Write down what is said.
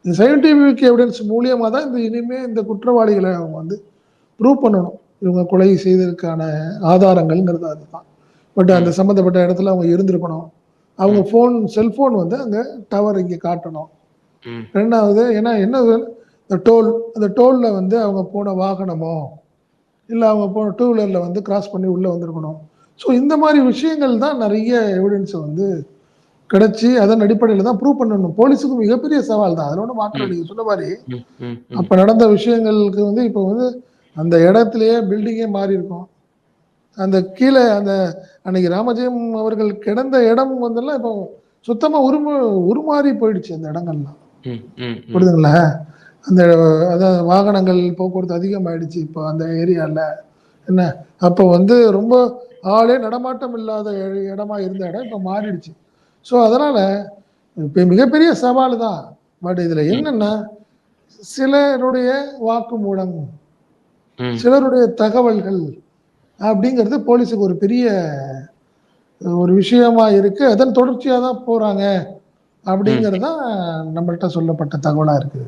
இந்த scientific evidence மூலியமா தான் இனிமே இந்த குற்றவாளிகள அவங்க வந்து ப்ரூவ் பண்ணணும். இவங்க கொலை செய்ததற்கான ஆதாரங்கள்ங்கிறது அதுதான். பட் அந்த ம். சம்மந்தப்பட்ட இடத்துல அவங்க இருந்திருக்கணும். அவங்க ம். செல்ஃபோன் வந்து அங்க டவர் இங்க காட்டணும். ம். 2வது ஏன்னா என்னது இந்த அந்த டோல்ல வந்து அவங்க போன வாகனமோ, இல்ல அவங்க போன டூ வீலர்ல வந்து கிராஸ் பண்ணி உள்ள வந்திருக்கணும். ஸோ இந்த மாரி விஷயங்கள் தான் நெறைய எவிடன்ஸ வந்து கிடைச்சு, அதன் அடிப்படையில தான் ப்ரூவ் பண்ணணும். போலீஸுக்கு மிகப்பெரிய சவால் தான். அதுல ஒண்ணும் மாற்றம் இல்ல. ம். நீங்க சொன்ன மாரி, ம். ம். ம். அப்ப நடந்த விஷயங்களுக்கு வந்து இப்ப வந்து அந்த இடத்திலேயே பில்டிங்கே மாறியிருக்கும். அந்த கீழ அந்த அன்னைக்கு ராமஜெயம் அவர்கள் கிடந்த இடம் வந்தெல்லாம் இப்போ சுத்தமா உருமாறி போயிடுச்சு அந்த இடங்கள்லாம். ம். ம். ம். புரியுதுங்களா? அந்த அதான் வாகனங்கள் போக்குவரத்து அதிகமாயிடுச்சு இப்போ அந்த ஏரியால. என்ன, அப்போ வந்து ரொம்ப ஆளே நடமாட்டம் இல்லாத இடமா இருந்த இடம் இப்ப மாறிடுச்சு. ஸோ அதனால இப்ப மிகப்பெரிய சவால் தான். பட் இதுல ம். என்னன்னா, சிலருடைய வாக்குமூலம், ம். சிலருடைய தகவல்கள் அப்படிங்கிறது போலீஸுக்கு ஒரு பெரிய ஒரு விஷயமா இருக்கு. அதன் தொடர்ச்சியா தான் போறாங்க ம். அப்படிங்கிறது தான் நம்மள்ட்ட சொல்லப்பட்ட தகவலா இருக்கு.